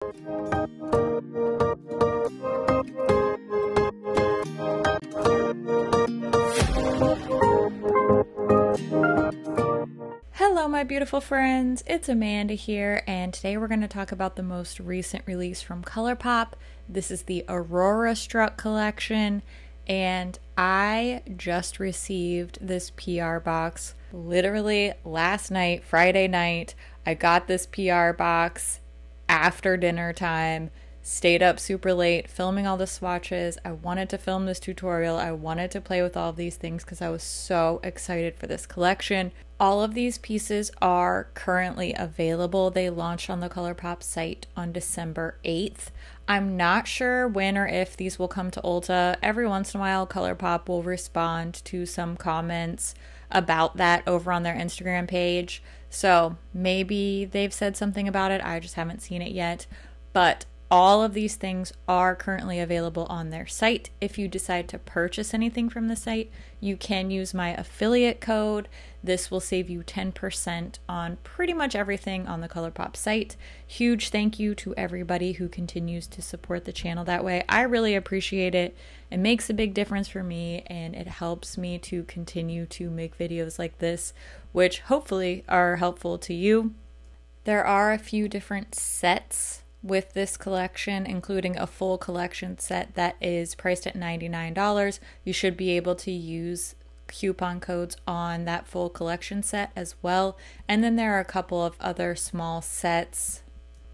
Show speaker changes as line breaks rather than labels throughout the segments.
Hello my beautiful friends, it's Amanda here, and today we're going to talk about the most recent release from ColourPop. This is the Aurora Struck collection, and I just received this PR box literally last night, Friday night. I got this PR box after dinner time, stayed up super late filming all the swatches. I wanted to film this tutorial. I wanted to play with all of these things because I was so excited for this collection. All of these pieces are currently available. They launched on the ColourPop site on December 8th. I'm not sure when or if these will come to Ulta. Every once in a while, ColourPop will respond to some comments about that over on their Instagram page. So maybe they've said something about it. I just haven't seen it yet. But all of these things are currently available on their site. If you decide to purchase anything from the site, you can use my affiliate code. This will save you 10% on pretty much everything on the ColourPop site. Huge thank you to everybody who continues to support the channel that way. I really appreciate it. It makes a big difference for me, and it helps me to continue to make videos like this, which hopefully are helpful to you. There are a few different sets with this collection, including a full collection set that is priced at $99. You should be able to use coupon codes on that full collection set as well. And then there are a couple of other small sets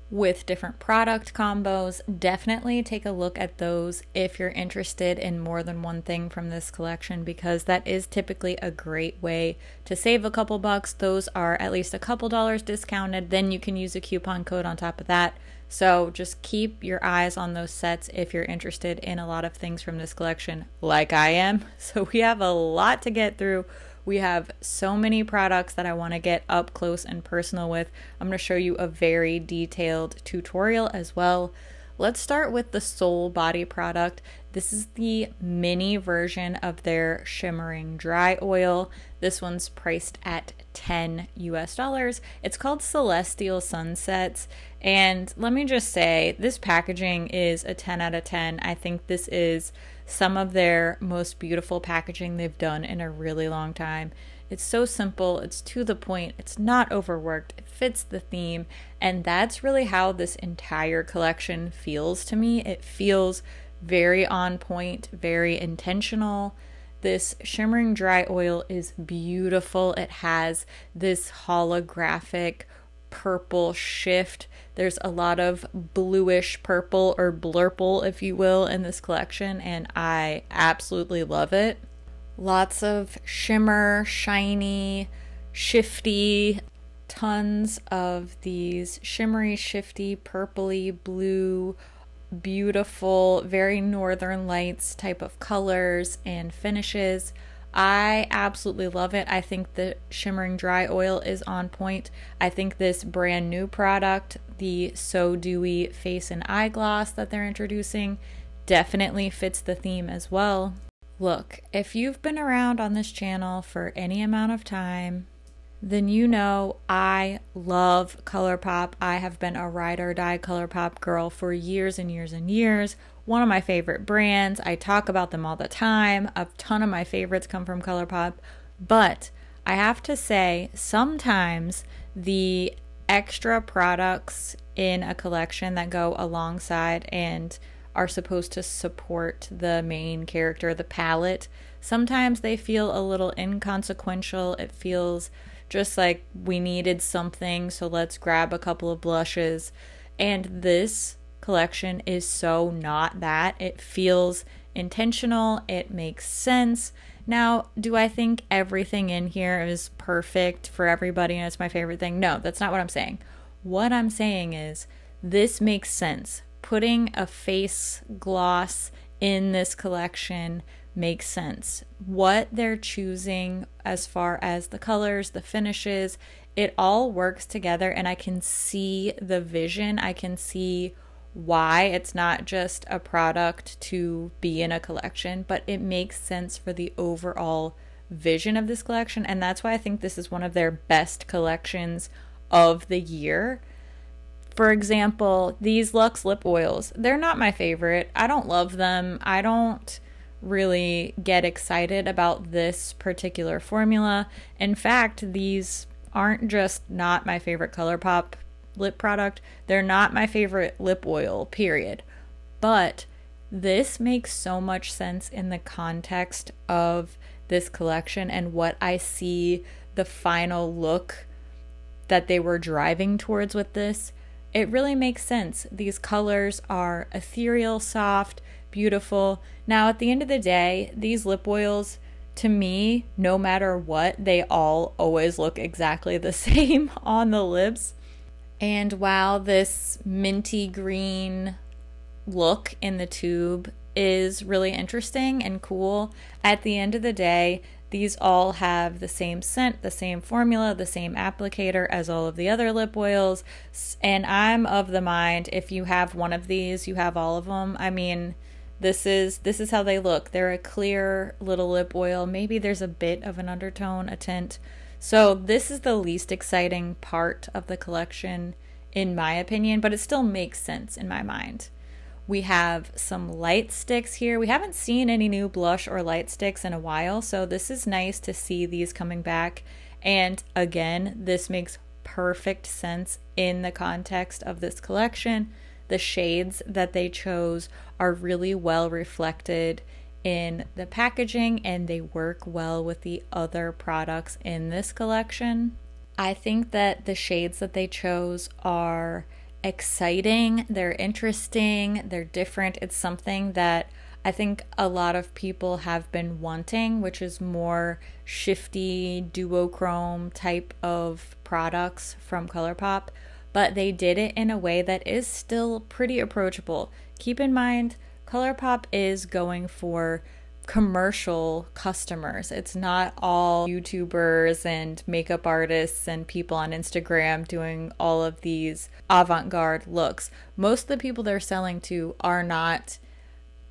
with different product combos. Definitely take a look at those if you're interested in more than one thing from this collection, because that is typically a great way to save a couple bucks. Those are at least a couple dollars discounted. Then you can use a coupon code on top of that. So just keep your eyes on those sets if you're interested in a lot of things from this collection, like I am. So we have a lot to get through. We have so many products that I want to get up close and personal with. I'm going to show you a very detailed tutorial as well. Let's start with the Soul Body product. This is the mini version of their Shimmering Dry Oil. This one's priced at $10 US. It's called Celestial Sunsets. And let me just say, this packaging is a 10 out of 10. I think this is some of their most beautiful packaging they've done in a really long time. It's so simple, it's to the point, it's not overworked, it fits the theme, and that's really how this entire collection feels to me. It feels very on point, very intentional. This Shimmering Dry Oil is beautiful. It has this holographic purple shift. There's a lot of bluish purple, or blurple if you will, in this collection, and I absolutely love it. Lots of shimmer, shiny, shifty, tons of these shimmery, shifty, purpley, blue, beautiful, very Northern Lights type of colors and finishes. I absolutely love it. I think the Shimmering Dry Oil is on point. I think this brand new product, the So Dewy Face and Eye Gloss that they're introducing, definitely fits the theme as well. Look, if you've been around on this channel for any amount of time, then you know I love ColourPop. I have been a ride or die ColourPop girl for years and years and years. One of my favorite brands. I talk about them all the time. A ton of my favorites come from ColourPop. But I have to say, sometimes the extra products in a collection that go alongside and are supposed to support the main character, the palette, sometimes they feel a little inconsequential. It feels just like we needed something, so let's grab a couple of blushes. And this collection is so not that. It feels intentional. It makes sense. Now, do I think everything in here is perfect for everybody and it's my favorite thing? No, that's not what I'm saying. What I'm saying is this makes sense. Putting a face gloss in this collection makes sense. What they're choosing as far as the colors, the finishes, it all works together, and I can see the vision. I can see why it's not just a product to be in a collection, but it makes sense for the overall vision of this collection, and that's why I think this is one of their best collections of the year. For example, these Luxe lip oils, they're not my favorite. I don't love them. I don't really get excited about this particular formula. In fact, these aren't just not my favorite ColourPop lip product, they're not my favorite lip oil, period. But this makes so much sense in the context of this collection and what I see the final look that they were driving towards with this. It really makes sense. These colors are ethereal, soft, beautiful. Now, at the end of the day, these lip oils, to me, no matter what, they all always look exactly the same on the lips. And while this minty green look in the tube is really interesting and cool, at the end of the day, these all have the same scent, the same formula, the same applicator as all of the other lip oils. And I'm of the mind, if you have one of these, you have all of them. I mean, this is how they look. They're a clear little lip oil. Maybe there's a bit of an undertone, a tint. So this is the least exciting part of the collection, in my opinion, but it still makes sense in my mind. We have some light sticks here. We haven't seen any new blush or light sticks in a while, so this is nice to see these coming back. And again, this makes perfect sense in the context of this collection. The shades that they chose are really well reflected in the packaging, and they work well with the other products in this collection. I think that the shades that they chose are exciting, they're interesting, they're different. It's something that I think a lot of people have been wanting, which is more shifty duochrome type of products from ColourPop, but they did it in a way that is still pretty approachable. Keep in mind, ColourPop is going for commercial customers. It's not all YouTubers and makeup artists and people on Instagram doing all of these avant-garde looks. Most of the people they're selling to are not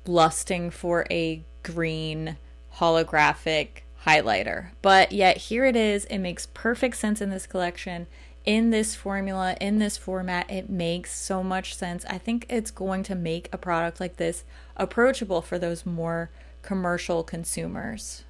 lusting for a green holographic highlighter. But yet here it is. It makes perfect sense in this collection, in this formula, in this format. It makes so much sense. I think it's going to make a product like this approachable for those more commercial consumers.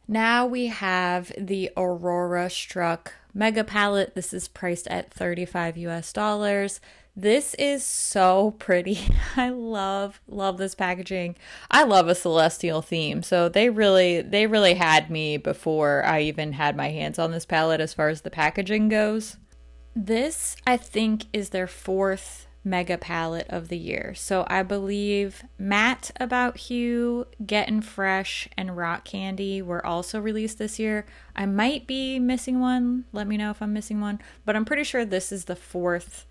Now we have the Aurora Struck Mega Palette. This is priced at $35 US. This is so pretty. I love this packaging. I love a celestial theme, so they really had me before I even had my hands on this palette as far as the packaging goes. This, I think, is their fourth mega palette of the year. So I believe Matte About Hue, Gettin' Fresh, and Rock Candy were also released this year. I might be missing one. Let me know if I'm missing one. But I'm pretty sure this is the fourth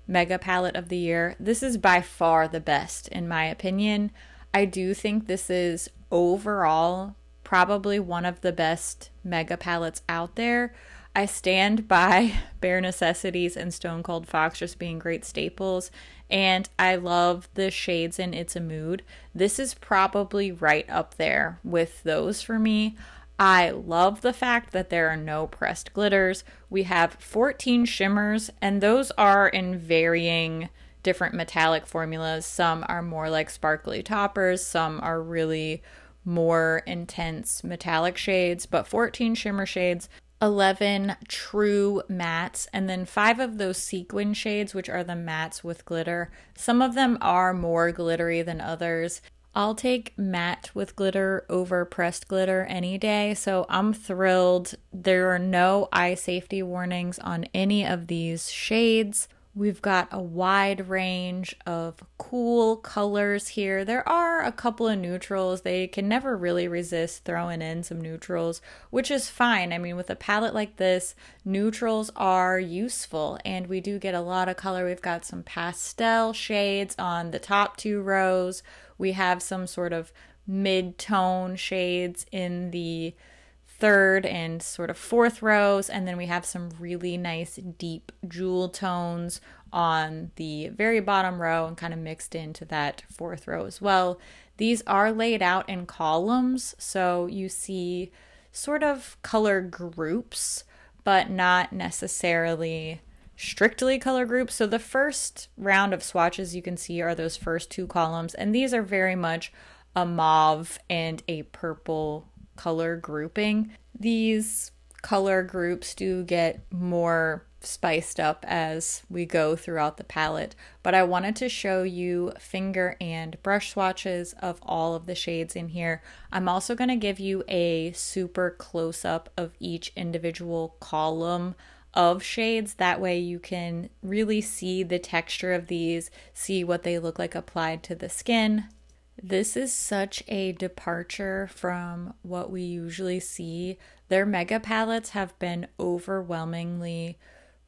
mega palette of the year. This is by far the best, in my opinion. I do think this is overall probably one of the best mega palettes out there. I stand by Bare Necessities and Stone Cold Fox just being great staples, and I love the shades in It's a Mood. This is probably right up there with those for me. I love the fact that there are no pressed glitters. We have 14 shimmers, and those are in varying different metallic formulas. Some are more like sparkly toppers, some are really more intense metallic shades, but 14 shimmer shades, 11 true mattes, and then 5 of those sequin shades, which are the mattes with glitter. Some of them are more glittery than others. I'll take matte with glitter over pressed glitter any day, so I'm thrilled. There are no eye safety warnings on any of these shades. We've got a wide range of cool colors here. There are a couple of neutrals. They can never really resist throwing in some neutrals, which is fine. I mean, with a palette like this, neutrals are useful, and we do get a lot of color. We've got some pastel shades on the top 2 rows. We have some sort of mid-tone shades in the 3rd and sort of 4th rows, and then we have some really nice deep jewel tones on the very bottom row and kind of mixed into that 4th row as well. These are laid out in columns, so you see sort of color groups, but not necessarily strictly color groups. So the first round of swatches you can see are those first two columns, and these are very much a mauve and a purple color grouping. These color groups do get more spiced up as we go throughout the palette, but I wanted to show you finger and brush swatches of all of the shades in here. I'm also going to give you a super close-up of each individual column of shades. That way you can really see the texture of these, see what they look like applied to the skin. This is such a departure from what we usually see. Their mega palettes have been overwhelmingly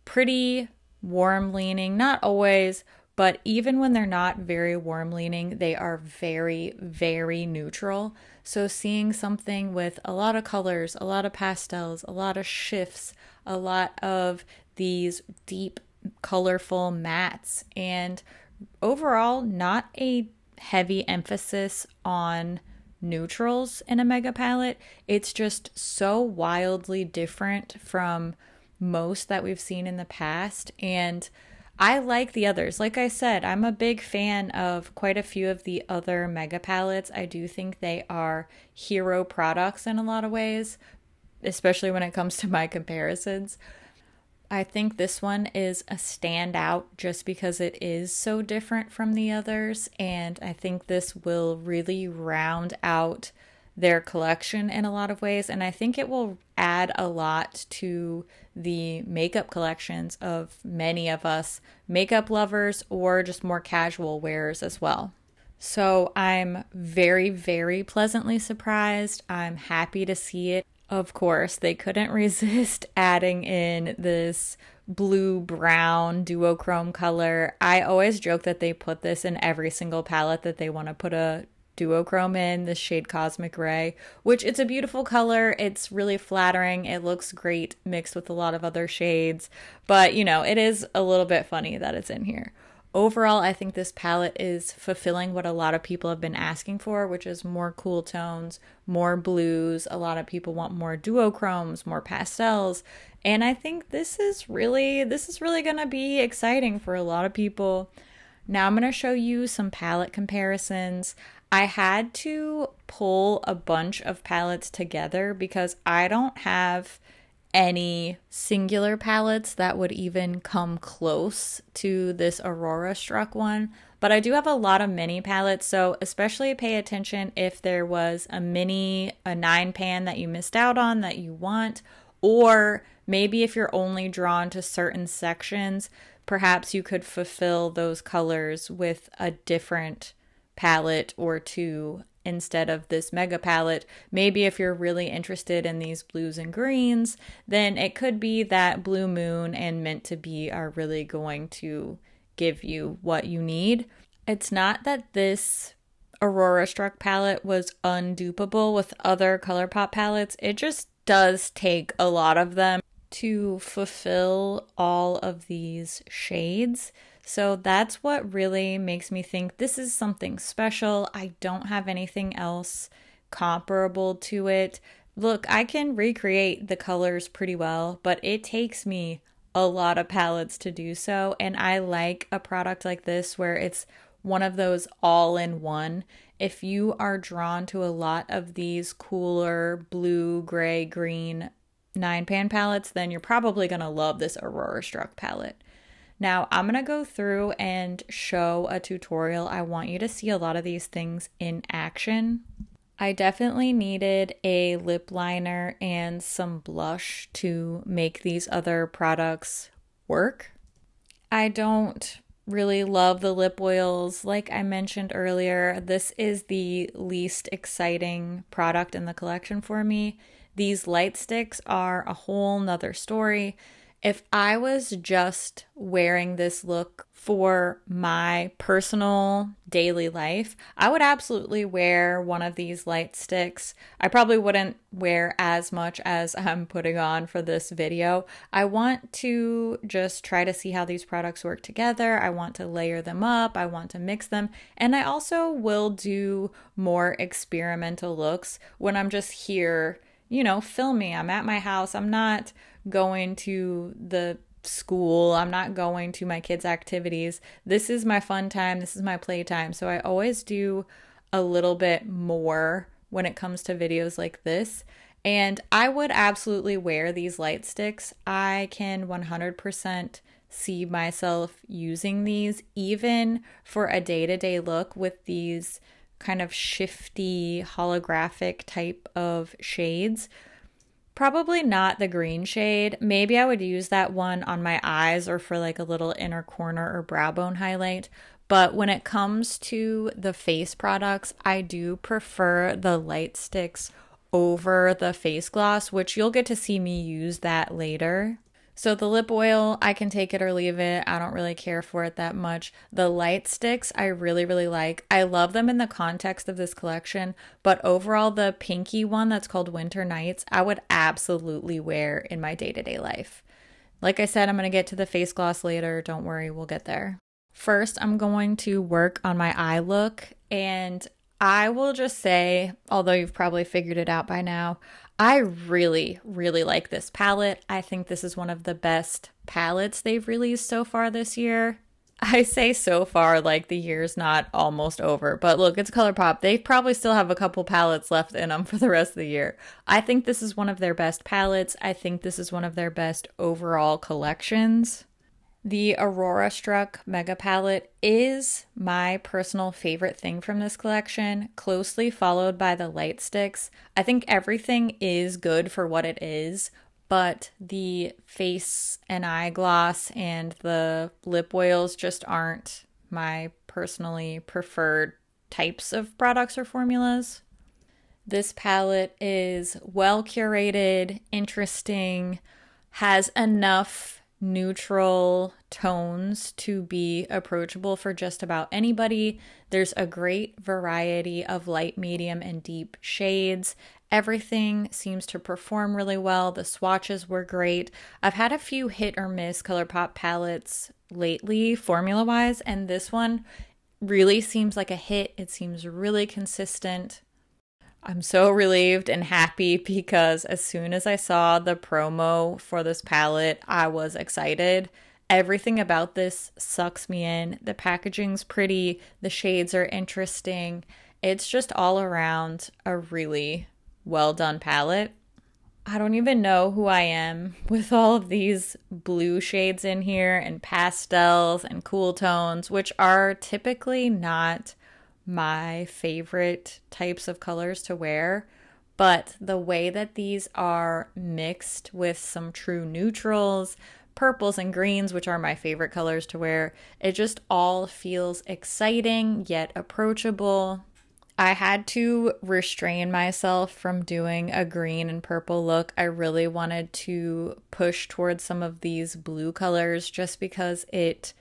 pretty warm leaning, not always, but even when they're not very warm leaning, they are very, very neutral. So seeing something with a lot of colors, a lot of pastels, a lot of shifts, a lot of these deep, colorful mattes, and overall not a heavy emphasis on neutrals in a mega palette. It's just so wildly different from most that we've seen in the past, and I like the others. Like I said, I'm a big fan of quite a few of the other mega palettes. I do think they are hero products in a lot of ways, especially when it comes to my comparisons. I think this one is a standout just because it is so different from the others, and I think this will really round out their collection in a lot of ways, and I think it will add a lot to the makeup collections of many of us makeup lovers or just more casual wearers as well. So I'm very, very pleasantly surprised. I'm happy to see it. Of course, they couldn't resist adding in this blue-brown duochrome color. I always joke that they put this in every single palette that they want to put a duochrome in, this shade Cosmic Ray, which it's a beautiful color. It's really flattering. It looks great mixed with a lot of other shades, but you know, it is a little bit funny that it's in here. Overall, I think this palette is fulfilling what a lot of people have been asking for, which is more cool tones, more blues. A lot of people want more duochromes, more pastels, and I think this is really going to be exciting for a lot of people. Now I'm going to show you some palette comparisons. I had to pull a bunch of palettes together because I don't have any singular palettes that would even come close to this Aurora Struck one, but I do have a lot of mini palettes, so especially pay attention if there was a 9 pan that you missed out on that you want, or maybe if you're only drawn to certain sections, perhaps you could fulfill those colors with a different palette or two instead of this mega palette. Maybe if you're really interested in these blues and greens, then it could be that Blue Moon and Meant to Be are really going to give you what you need. It's not that this Aurora Struck palette was undupable with other ColourPop palettes. It just does take a lot of them to fulfill all of these shades. So that's what really makes me think this is something special. I don't have anything else comparable to it. Look, I can recreate the colors pretty well, but it takes me a lot of palettes to do so. And I like a product like this where it's one of those all-in-one. If you are drawn to a lot of these cooler blue, gray, green 9-pan palettes, then you're probably going to love this Aurora Struck palette. Now, I'm going to go through and show a tutorial. I want you to see a lot of these things in action. I definitely needed a lip liner and some blush to make these other products work. I don't really love the lip oils. Like I mentioned earlier, this is the least exciting product in the collection for me. These light sticks are a whole nother story. If I was just wearing this look for my personal daily life, I would absolutely wear one of these light sticks. I probably wouldn't wear as much as I'm putting on for this video. I want to just try to see how these products work together. I want to layer them up. I want to mix them. And I also will do more experimental looks when I'm just here, you know, filming. I'm at my house. I'm not going to the school. I'm not going to my kids' activities. This is my fun time. This is my playtime. So I always do a little bit more when it comes to videos like this. And I would absolutely wear these light sticks. I can 100% see myself using these even for a day-to-day look with these kind of shifty holographic type of shades. Probably not the green shade. Maybe I would use that one on my eyes or for like a little inner corner or brow bone highlight. But when it comes to the face products, I do prefer the light sticks over the face gloss, which you'll get to see me use that later. So the lip oil, I can take it or leave it. I don't really care for it that much. The light sticks, I really, really like. I love them in the context of this collection, but overall, the pinky one that's called Winter Nights, I would absolutely wear in my day-to-day life. Like I said, I'm going to get to the face gloss later. Don't worry, we'll get there. First, I'm going to work on my eye look, and I will just say, although you've probably figured it out by now, I really, really like this palette. I think this is one of the best palettes they've released so far this year. I say so far like the year's not almost over, but look, it's ColourPop. They probably still have a couple palettes left in them for the rest of the year. I think this is one of their best palettes. I think this is one of their best overall collections. The Aurora Struck Mega Palette is my personal favorite thing from this collection, closely followed by the light sticks. I think everything is good for what it is, but the face and eye gloss and the lip oils just aren't my personally preferred types of products or formulas. This palette is well curated, interesting, has enough neutral tones to be approachable for just about anybody. There's a great variety of light, medium, and deep shades. Everything seems to perform really well. The swatches were great. I've had a few hit or miss ColourPop palettes lately, formula-wise, and this one really seems like a hit. It seems really consistent. I'm so relieved and happy because as soon as I saw the promo for this palette, I was excited. Everything about this sucks me in. The packaging's pretty, the shades are interesting. It's just all around a really well done palette. I don't even know who I am with all of these blue shades in here and pastels and cool tones, which are typically not my favorite types of colors to wear, but the way that these are mixed with some true neutrals, purples and greens, which are my favorite colors to wear, it just all feels exciting yet approachable. I had to restrain myself from doing a green and purple look. I really wanted to push towards some of these blue colors just because it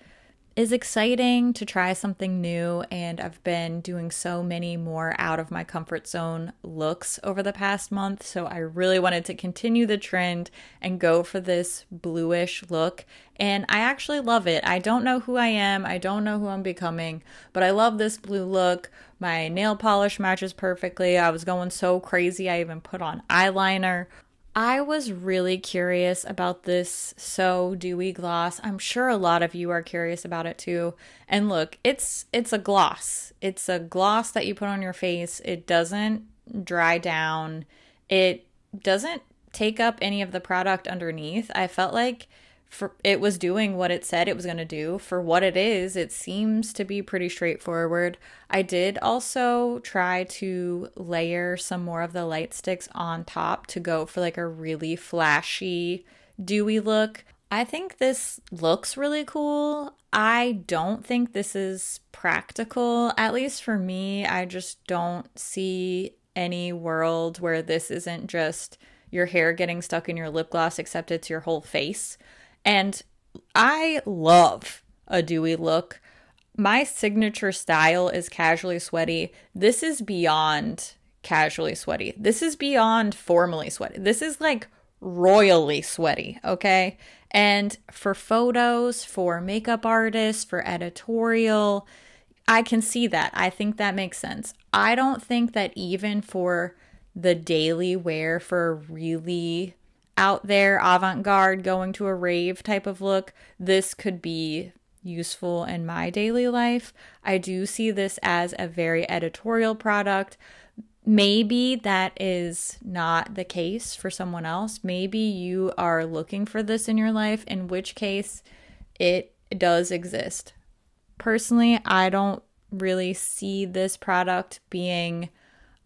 is exciting to try something new, and I've been doing so many more out of my comfort zone looks over the past month, so I really wanted to continue the trend and go for this bluish look, and I actually love it. I don't know who I am, I don't know who I'm becoming, but I love this blue look. My nail polish matches perfectly. I was going so crazy, I even put on eyeliner. I was really curious about this So Dewy gloss. I'm sure a lot of you are curious about it too. And look, it's a gloss. It's a gloss that you put on your face. It doesn't dry down. It doesn't take up any of the product underneath. I felt like it was doing what it said it was going to do. For what it is, it seems to be pretty straightforward. I did also try to layer some more of the light sticks on top to go for like a really flashy, dewy look. I think this looks really cool. I don't think this is practical, at least for me. I just don't see any world where this isn't just your hair getting stuck in your lip gloss, except it's your whole face. And I love a dewy look. My signature style is casually sweaty. This is beyond casually sweaty. This is beyond formally sweaty. This is like royally sweaty, okay? And for photos, for makeup artists, for editorial, I can see that. I think that makes sense. I don't think that even for the daily wear for a really out there, avant-garde, going to a rave type of look, this could be useful in my daily life. I do see this as a very editorial product. Maybe that is not the case for someone else. Maybe you are looking for this in your life, in which case it does exist. Personally, I don't really see this product being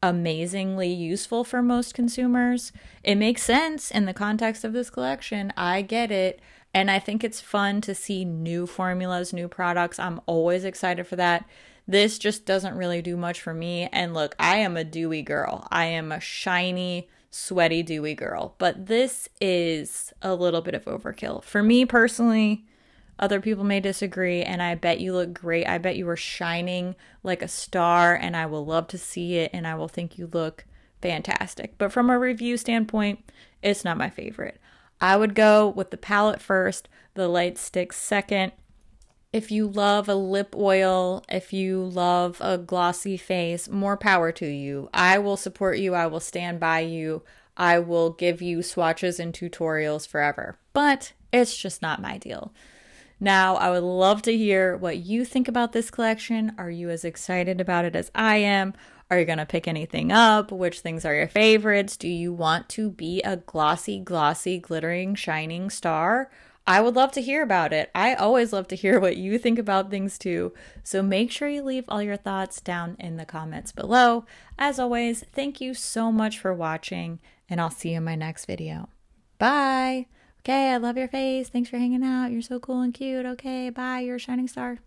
amazingly useful for most consumers. It makes sense in the context of this collection. I get it. And I think it's fun to see new formulas, new products. I'm always excited for that. This just doesn't really do much for me. And look, I am a dewy girl. I am a shiny, sweaty, dewy girl. But this is a little bit of overkill. For me personally, other people may disagree, and I bet you look great. I bet you are shining like a star, and I will love to see it, and I will think you look fantastic. But from a review standpoint, it's not my favorite. I would go with the palette first, the light sticks second. If you love a lip oil, if you love a glossy face, more power to you. I will support you. I will stand by you. I will give you swatches and tutorials forever. But it's just not my deal. Now, I would love to hear what you think about this collection. Are you as excited about it as I am? Are you going to pick anything up? Which things are your favorites? Do you want to be a glossy, glittering, shining star? I would love to hear about it. I always love to hear what you think about things too. So make sure you leave all your thoughts down in the comments below. As always, thank you so much for watching, and I'll see you in my next video. Bye! Okay, I love your face. Thanks for hanging out. You're so cool and cute. Okay, bye. You're a shining star.